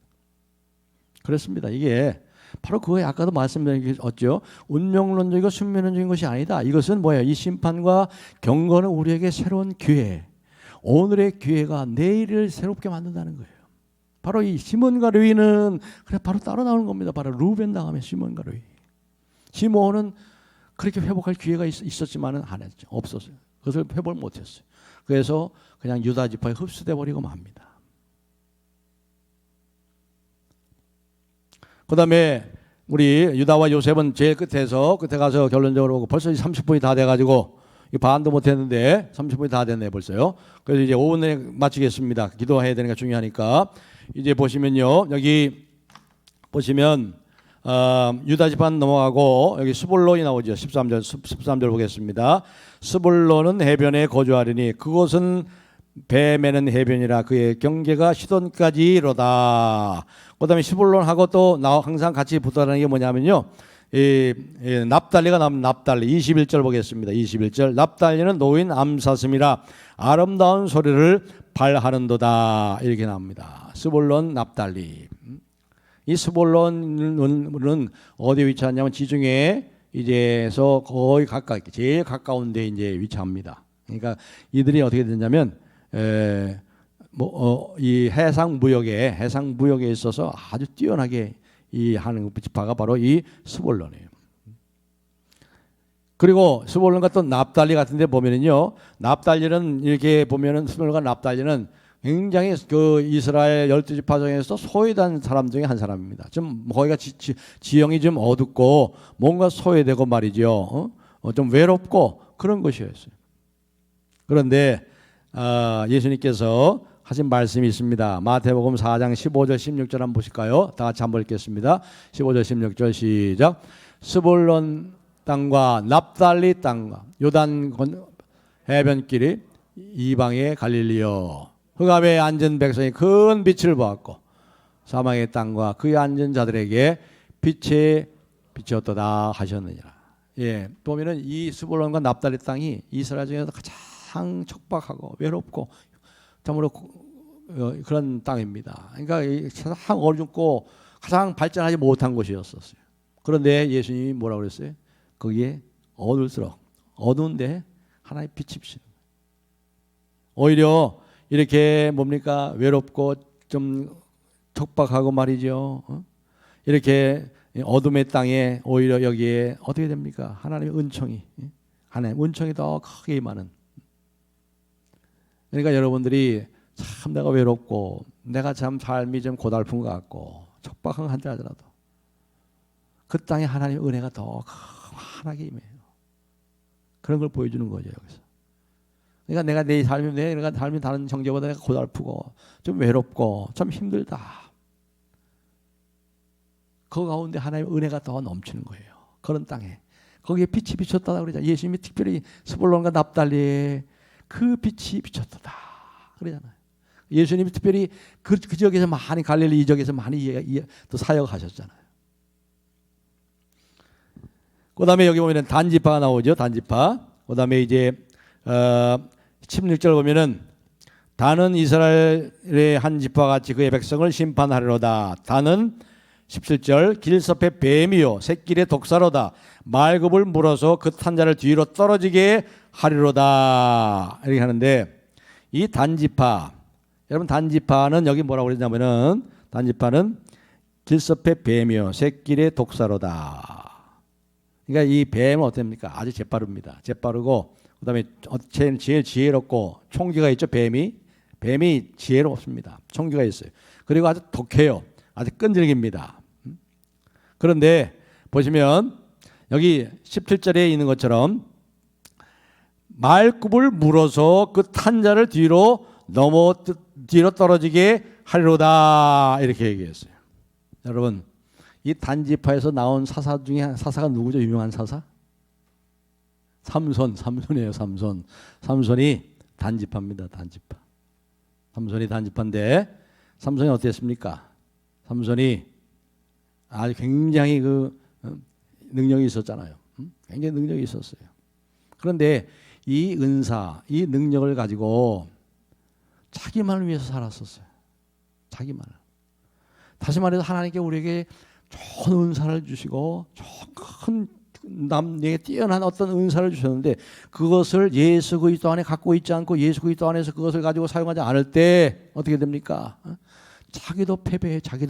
그렇습니다. 이게 바로 그거에 아까도 말씀드렸죠. 운명론적이고 숙명론적인 것이 아니다. 이것은 뭐예요? 이 심판과 경건은 우리에게 새로운 기회. 오늘의 기회가 내일을 새롭게 만든다는 거예요. 바로 이 시몬과 레위는 그래 바로 따로 나오는 겁니다. 바로 루벤 다음에 시몬과 레위. 시몬은 그렇게 회복할 기회가 있었지만은 안 했죠. 없었어요. 그것을 회복을 못했어요. 그래서 그냥 유다 지파에 흡수돼 버리고 맙니다. 그 다음에 우리 유다와 요셉은 제일 끝에 가서 결론적으로 벌써 30분이 다 돼가지고 반도 못했는데 30분이 다 됐네 벌써요. 그래서 이제 5분에 마치겠습니다. 기도해야 되니까 중요하니까. 이제 보시면요. 여기 보시면 유다 지파는 넘어가고 여기 스불론이 나오죠. 13절 보겠습니다. 스불론은 해변에 거주하리니 그곳은 배 매는 해변이라 그의 경계가 시돈까지로다. 그다음에 스불론하고 또 항상 같이 붙어라는 게 뭐냐면요. 납달리가 나오면 납달리 21절 보겠습니다. 21절 납달리는 노인 암사슴이라 아름다운 소리를 발하는도다. 이렇게 나옵니다. 스불론 납달리. 이 스불론은 어디에 위치하냐면 지중해 이제서 거의 제일 가까운 데 이제 위치합니다. 그러니까 이들이 어떻게 되냐면 이 해상 무역에 있어서 아주 뛰어나게 이 하는 지파가 바로 이 스불론이에요. 그리고 스불론과 또 납달리 같은 데 보면은요. 납달리는 이렇게 보면은 스불론과 납달리는 굉장히 그 이스라엘 12지파 중에서 소외된 사람 중에 한 사람입니다. 좀 거기가 지형이 좀 어둡고 뭔가 소외되고 말이죠. 좀 외롭고 그런 것이었어요. 그런데 예수님께서 하신 말씀이 있습니다. 마태복음 4장 15절 16절 한번 보실까요? 다 같이 한번 읽겠습니다. 15절 16절 시작. 스불론 땅과 납달리 땅과 요단 해변길이 이방의 갈릴리여 흑암에 앉은 백성이 큰 빛을 보았고 사망의 땅과 그에 앉은 자들에게 빛의 빛이었도다 하셨느니라. 예, 보면은 이 스불론과 납달리 땅이 이스라엘 중에서 가장 척박하고 외롭고 참으로 그런 땅입니다. 그러니까 가장 어렵고 가장 발전하지 못한 곳이었었어요. 그런데 예수님이 뭐라고 그랬어요? 거기에 어둘수록 어두운데 하나의 빛이 비치는 거예요. 오히려 이렇게 뭡니까? 외롭고 좀 척박하고 말이죠. 이렇게 어둠의 땅에 오히려 여기에 어떻게 됩니까? 하나님의 은총이, 하나님의 은총이 더 크게 임하는. 그러니까 여러분들이 참 내가 외롭고 내가 참 삶이 좀 고달픈 것 같고 척박한 한때 하더라도 그 땅에 하나님의 은혜가 더 환하게 임해요. 그런 걸 보여주는 거죠 여기서. 그러니까 내가 내 삶이 내가 삶이 다른 형제보다 내가 고달프고 좀 외롭고 좀 힘들다. 그 가운데 하나님의 은혜가 더 넘치는 거예요. 그런 땅에 거기에 빛이 비쳤다고 그러잖아요. 예수님이 특별히 스불론과 납달리에 그 빛이 비쳤다 그러잖아요. 예수님이 특별히 그 지역에서 많이 갈릴리 이 지역에서 많이 또 사역하셨잖아요. 그 다음에 여기 보면 단지파가 나오죠. 단지파. 그 다음에 이제 16절 보면은 단은 이스라엘의 한 지파 같이 그의 백성을 심판하리로다. 단은 17절 길섭의 뱀이요 새끼의 독사로다. 말급을 물어서 그 탄자를 뒤로 떨어지게 하리로다. 이렇게 하는데 이 단지파 여러분 단지파는 여기 뭐라고 그러냐면은 단지파는 길섭의 뱀이요 새끼의 독사로다. 그러니까 이 뱀은 어떻습니까? 아주 재빠릅니다. 재빠르고 그다음에 제일 지혜롭고 총기가 있죠. 뱀이 지혜롭습니다. 총기가 있어요. 그리고 아주 독해요. 아주 끈질깁니다. 그런데 보시면 여기 17절에 있는 것처럼 말굽을 물어서 그 탄자를 뒤로 떨어지게 하리로다 이렇게 얘기했어요. 여러분 이 단지파에서 나온 사사 중에 사사가 누구죠? 유명한 사사? 삼손이에요. 삼손이 단지파입니다. 단지파. 삼손이 단지파인데 삼손이 어땠습니까? 삼손이 아주 굉장히 그 능력이 있었잖아요. 굉장히 능력이 있었어요. 그런데 이 은사, 이 능력을 가지고 자기만을 위해서 살았었어요. 자기만을. 다시 말해서 하나님께 우리에게 좋은 은사를 주시고 큰 남에게 뛰어난 어떤 은사를 주셨는데 그것을 예수 그리스도 안에 갖고 있지 않고 예수 그리스도 안에서 그것을 가지고 사용하지 않을 때 어떻게 됩니까? 자기도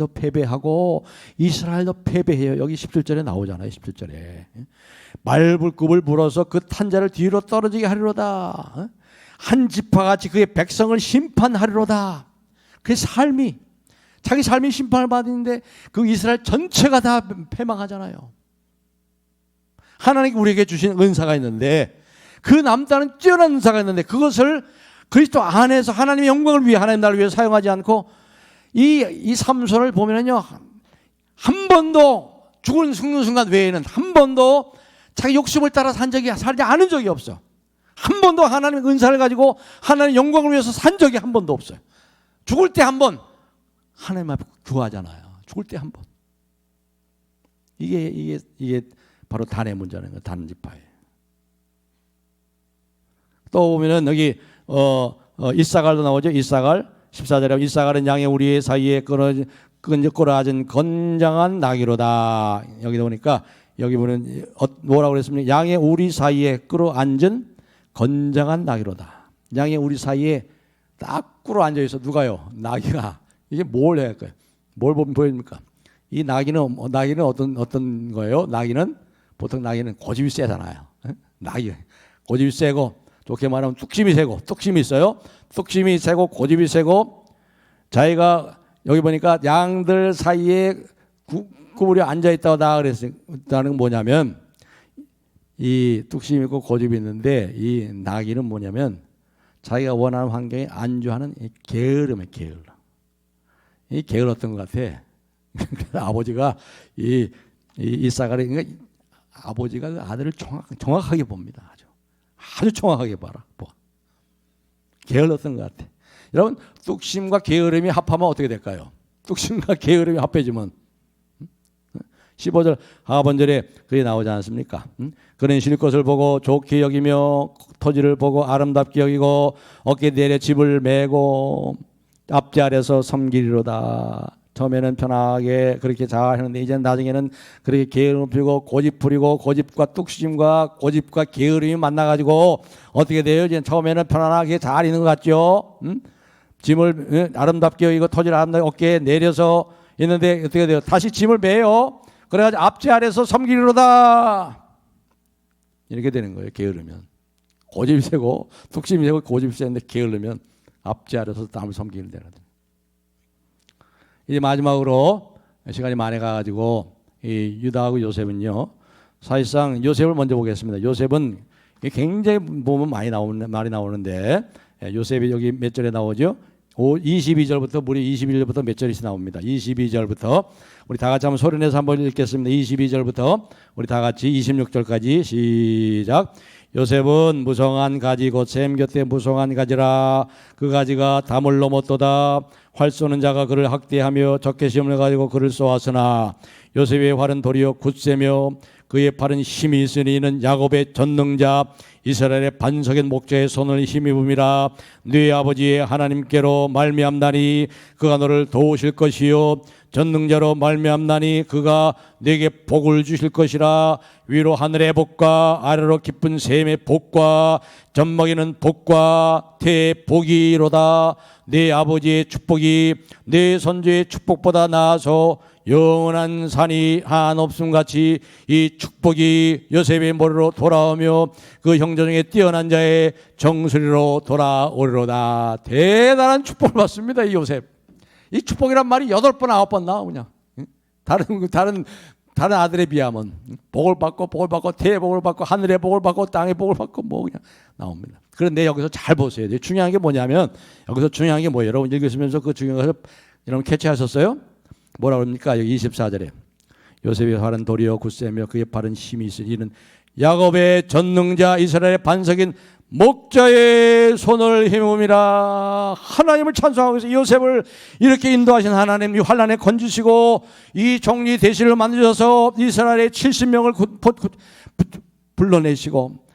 패배하고 이스라엘도 패배해요. 여기 17절에 나오잖아요. 17절에 말불급을 불어서 그 탄자를 뒤로 떨어지게 하리로다. 한 지파같이 그의 백성을 심판하리로다. 그의 삶이 자기 삶이 심판을 받는데 그 이스라엘 전체가 다 패망하잖아요. 하나님이 우리에게 주신 은사가 있는데 그 남다른 뛰어난 은사가 있는데 그것을 그리스도 안에서 하나님의 영광을 위해 하나님 나라를 위해 사용하지 않고 이 삼손을 보면은요 한 번도 죽는 순간 외에는 한 번도 자기 욕심을 따라 살지 않은 적이 없어. 한 번도 하나님의 은사를 가지고 하나님의 영광을 위해서 산 적이 한 번도 없어요. 죽을 때 한 번 하나님 앞에 구하잖아요. 죽을 때 한 번. 이게 바로 단의 문제라는 거예요. 단지파예요. 또 보면은 여기 이사갈도 나오죠. 이사갈 14절에 이사갈은 양의 우리 사이에 끌어앉은 건장한 나귀로다. 여기다 보니까 여기 보면 뭐라고 그랬습니까? 양의 우리 사이에 끌어앉은 건장한 나귀로다. 양의 우리 사이에 딱 끌어앉아 있어. 누가요? 나귀가. 이게 뭘 해야 할까요? 뭘 보입니까? 이 나귀는 어떤 거예요? 나귀는 보통 나귀는 고집이 세잖아요. 나귀 고집이 세고 좋게 말하면 뚝심이 세고, 뚝심이 있어요. 뚝심이 세고 고집이 세고, 자기가 여기 보니까 양들 사이에 구부려 앉아 있다고 나 그랬다는 건 뭐냐면, 이 뚝심이 있고 고집이 있는데 이 나귀는 뭐냐면 자기가 원하는 환경에 안주하는 게으름에 게을러. 이 게을렀던 것 같아. 아버지가 이 싸가리, 그러니까 아버지가 그 아들을 정확하게 봅니다. 아주 정확하게 봐라. 게을렀던 것 같아. 여러분, 뚝심과 게으름이 합하면 어떻게 될까요? 뚝심과 게으름이 합해지면 15절 하반절에 그게 나오지 않습니까? 그는 쉴 것을 보고 좋게 여기며 토지를 보고 아름답게 여기고 어깨 내려 집을 메고 앞지 아래서 섬기리로다. 처음에는 편하게 그렇게 잘 했는데 이제는 나중에는 그렇게 게으름 피고 고집 부리고 고집과 뚝심과 고집과 게으름이 만나가지고 어떻게 돼요? 이제 처음에는 편안하게 잘 있는 것 같죠? 짐을 아름답게 여기고 토지를 아름답게 어깨에 내려서 있는데 어떻게 돼요? 다시 짐을 매요. 그래가지고 앞지 아래서 섬기리로다. 이렇게 되는 거예요. 게으르면. 고집이 세고 뚝심이 세고 고집이 세는데 게으르면 앞지 아래서 남을 섬기는 데라. 이제 마지막으로 시간이 많이 가가지고 이 유다하고 요셉은요. 사실상 요셉을 먼저 보겠습니다. 요셉은 굉장히 보면 많이 나오는데 요셉이 여기 몇 절에 나오죠? 22절부터 무려 21절부터 몇 절이 나옵니다. 22절부터 우리 다 같이 한번 소리내서 한번 읽겠습니다. 22절부터 우리 다 같이 26절까지 시작. 요셉은 무성한 가지 곧 셈 곁에 무성한 가지라. 그 가지가 담을 넘었도다. 활 쏘는 자가 그를 학대하며 적개심을 가지고 그를 쏘았으나 요셉의 활은 도리어 굳세며 그의 팔은 힘이 있으니 이는 야곱의 전능자 이스라엘의 반석인 목자의 손을 힘입음이라. 네 아버지의 하나님께로 말미암나니 그가 너를 도우실 것이요 전능자로 말미암나니 그가 네게 복을 주실 것이라. 위로 하늘의 복과 아래로 깊은 샘의 복과 젖먹이는 복과 태의 복이로다. 네 아버지의 축복이 네 선조의 축복보다 나아서 영원한 산이 한없음같이 이 축복이 요셉의 머리로 돌아오며 그 형제 중에 뛰어난 자의 정수리로 돌아오리로다. 대단한 축복을 받습니다. 이 요셉. 이 축복이란 말이 8번 9번 나와 그냥. 다른 아들에 비하면 복을 받고 태의 복을 받고 하늘의 복을 받고 땅의 복을 받고 뭐 그냥 나옵니다. 그런데 여기서 잘 보셔야 돼요. 중요한 게 뭐냐면 여기서 중요한 게 뭐예요? 여러분 읽으시면서 그 중요한 거 여러분 캐치하셨어요? 뭐라 그럽니까? 여기 24절에 요셉의 팔은 도리어 굳세며 그의 팔은 힘이 있으니 이는 야곱의 전능자 이스라엘의 반석인 목자의 손을 힘음이라. 하나님을 찬송하고 있어요. 요셉을 이렇게 인도하신 하나님, 이 환난에 건지시고 이 종리 대신을 만드셔서 이스라엘의 70명을 불러내시고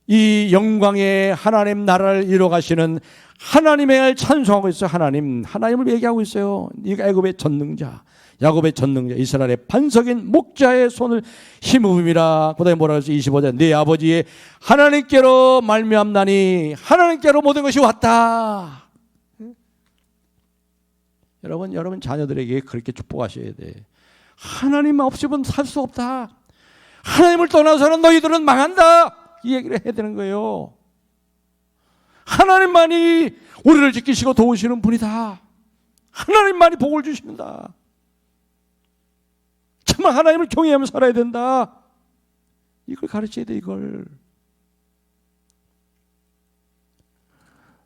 이 영광의 하나님 나라를 이뤄가시는 하나님을 찬송하고 있어요. 하나님을 얘기하고 있어요. 이가 애굽의 전능자, 야곱의 전능자, 이스라엘의 반석인 목자의 손을 힘입음이라. 그다음에 뭐라 그랬어요? 25절 네 아버지의 하나님께로 말미암나니 하나님께로 모든 것이 왔다. 여러분 자녀들에게 그렇게 축복하셔야 돼. 하나님 없이는 살 수 없다. 하나님을 떠나서는 너희들은 망한다. 이 얘기를 해야 되는 거예요. 하나님만이 우리를 지키시고 도우시는 분이다. 하나님만이 복을 주신다. 정말 하나님을 경외하며 살아야 된다. 이걸 가르쳐야 돼. 이걸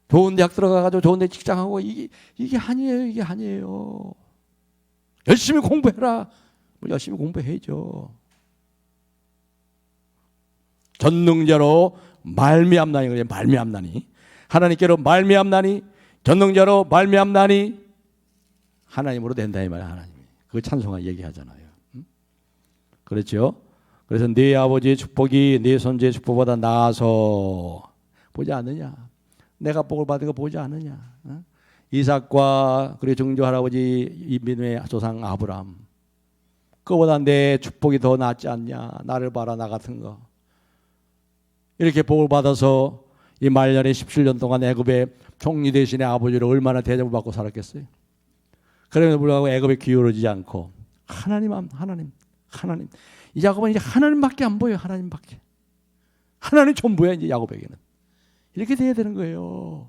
좋은 대학 들어가가지고 좋은 데 직장하고 이게 아니에요. 열심히 공부해라. 열심히 공부해야죠. 전능자로 말미암나니 그래. 말미암나니 하나님께로 말미암나니 전능자로 말미암나니 하나님으로 된다 이 말이야. 하나님 그 찬송을 얘기하잖아요. 그렇죠? 그래서 네 아버지의 축복이 네 선지의 축복보다 나아서 보지 않느냐? 내가 복을 받은 거 보지 않느냐? 이삭과 그리고 증조 할아버지 이 믿음의 조상 아브라함 그보다 내 축복이 더 낫지 않냐? 나를 봐라 나 같은 거. 이렇게 복을 받아서 이 말년에 17년 동안 애굽의 총리 대신에 아버지를 얼마나 대접을 받고 살았겠어요. 그럼에도 불구하고 애굽에 기울어지지 않고 하나님 이 야곱은 이제 하나님밖에 안 보여요. 하나님 전부야 이제 야곱에게는. 이렇게 돼야 되는 거예요.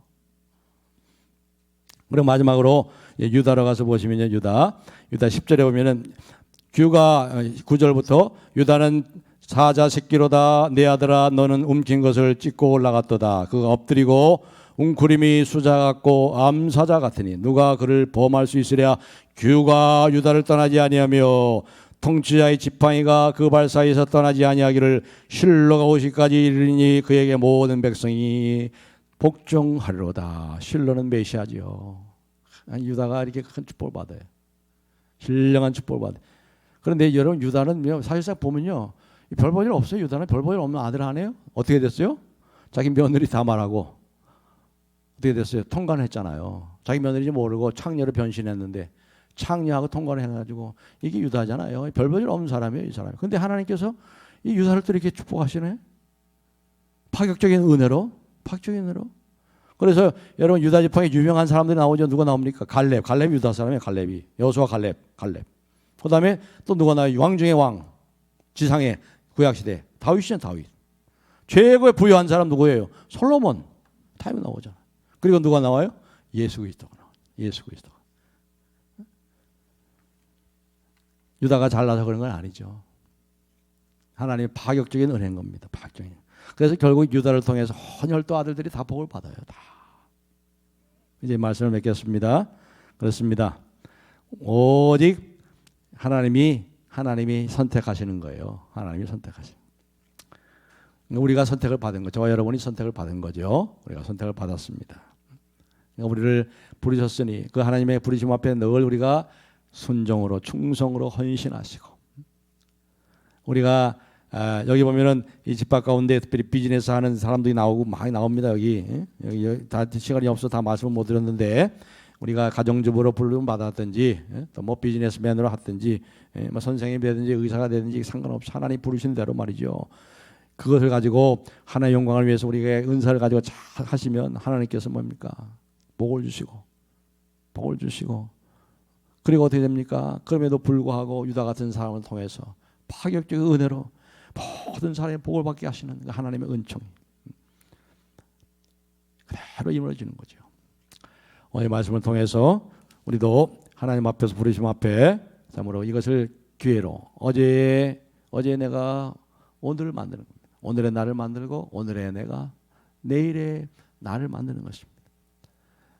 그리고 마지막으로 유다로 가서 보시면요. 유다 10절에 보면은 규가 9절부터 유다는 사자 새끼로다. 내 아들아 너는 움킨 것을 찢고 올라갔도다. 그가 엎드리고 웅크림이 수자 같고 암사자 같으니 누가 그를 범할 수 있으랴. 규가 유다를 떠나지 아니하며 통치자의 지팡이가 그 발 사이에서 떠나지 아니하기를 실로가 오시기까지 이르니 그에게 모든 백성이 복종하리로다. 실로는 메시아지요. 유다가 이렇게 큰 축복을 받아요. 신령한 축복을 받아요. 그런데 여러분 유다는 사실상 보면요. 별 볼 일 없어요. 유다는 별 볼 일 없는 아들 아니에요? 어떻게 됐어요? 자기 며느리 다 말하고 어떻게 됐어요? 통관을 했잖아요. 자기 며느리인지 모르고 창녀로 변신했는데 창녀하고 통관을 해가지고 이게 유다잖아요. 별 볼 일 없는 사람이에요. 이 사람이. 근데 하나님께서 이 유다를 또 이렇게 축복하시네. 파격적인 은혜로. 그래서 여러분 유다 지파에 유명한 사람들이 나오죠. 누가 나옵니까? 갈렙 유다 사람이에요. 갈렙이. 여호수아 갈렙. 그 다음에 또 누가 나와요? 왕 중의 왕. 지상의 구약시대. 다윗이잖아요. 다윗. 최고의 부유한 사람 누구예요? 솔로몬. 타임이 나오잖아. 그리고 누가 나와요? 예수 그리스도가 나와요. 예수 그리스도가. 유다가 잘나서 그런 건 아니죠. 하나님의 파격적인 은혜인 겁니다. 파격적인. 그래서 결국 유다를 통해서 헌혈도 아들들이 다 복을 받아요. 다. 이제 말씀을 맺겠습니다. 그렇습니다. 오직 하나님이 선택하시는 거예요. 하나님이 선택하시는. 우리가 선택을 받은 거죠. 저와 여러분이 선택을 받은 거죠. 우리가 선택을 받았습니다. 우리를 부르셨으니 그 하나님의 부르심 앞에 늘 우리가 순종으로 충성으로 헌신하시고 우리가 여기 보면은 이 집합 가운데 특별히 비즈니스 하는 사람들이 나오고 많이 나옵니다. 여기 다 시간이 없어 다 말씀을 못 드렸는데 우리가 가정주부로 부름 받았든지 또 뭐 비즈니스맨으로 하든지 뭐 선생님이 되든지 의사가 되든지 상관없이 하나님 부르신 대로 말이죠. 그것을 가지고 하나님의 영광을 위해서 우리가 은사를 가지고 잘 하시면 하나님께서 뭡니까? 복을 주시고 그리고 어떻게 됩니까? 그럼에도 불구하고 유다 같은 사람을 통해서 파격적인 은혜로 모든 사람의 복을 받게 하시는 하나님의 은총이 그대로 이루어지는 거죠. 오늘 말씀을 통해서 우리도 하나님 앞에서 부르심 앞에 참으로 이것을 기회로 어제 내가 오늘을 만드는 겁니다. 오늘의 나를 만들고 오늘의 내가 내일의 나를 만드는 것입니다.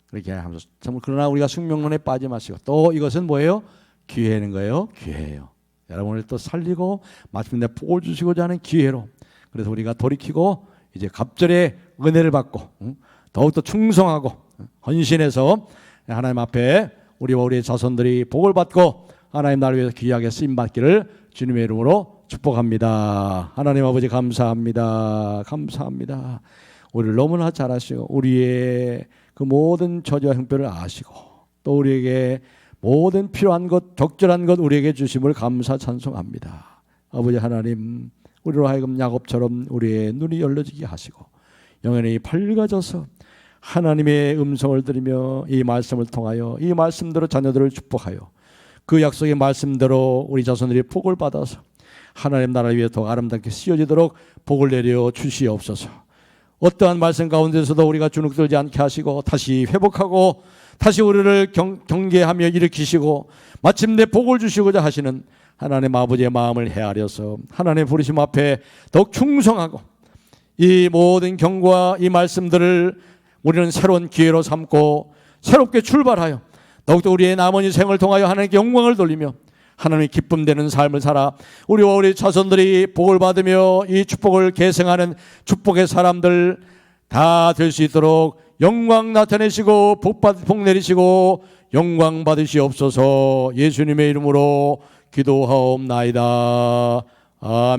그렇게 하면서 참으로 그러나 우리가 숙명론에 빠지 마시고 또 이것은 뭐예요? 기회는 거예요. 기회예요. 여러분을 또 살리고 마침내 복을 주시고자 하는 기회로 그래서 우리가 돌이키고 이제 갑절의 은혜를 받고 더욱더 충성하고 헌신해서 하나님 앞에 우리와 우리의 자손들이 복을 받고 하나님 나를 위해서 귀하게 쓰임받기를 주님의 이름으로 축복합니다. 하나님 아버지 감사합니다. 우리를 너무나 잘 아시고 우리의 그 모든 저주와 형편을 아시고 또 우리에게 모든 필요한 것 적절한 것 우리에게 주심을 감사 찬송합니다. 아버지 하나님 우리로 하여금 야곱처럼 우리의 눈이 열려지게 하시고 영혼이 밝아져서 하나님의 음성을 들으며 이 말씀을 통하여 이 말씀대로 자녀들을 축복하여 그 약속의 말씀대로 우리 자손들이 복을 받아서 하나님 나라를 위해 더 아름답게 쓰여지도록 복을 내려 주시옵소서. 어떠한 말씀 가운데서도 우리가 주눅들지 않게 하시고 다시 회복하고 다시 우리를 경계하며 일으키시고 마침내 복을 주시고자 하시는 하나님 아버지의 마음을 헤아려서 하나님의 부르심 앞에 더욱 충성하고 이 모든 경고와 이 말씀들을 우리는 새로운 기회로 삼고 새롭게 출발하여 더욱더 우리의 남은 인생을 통하여 하나님께 영광을 돌리며 하나님의 기쁨되는 삶을 살아 우리와 우리 자손들이 복을 받으며 이 축복을 계승하는 축복의 사람들 다 될 수 있도록 영광 나타내시고 복 내리시고 영광 받으시옵소서. 예수님의 이름으로 기도하옵나이다. 아멘.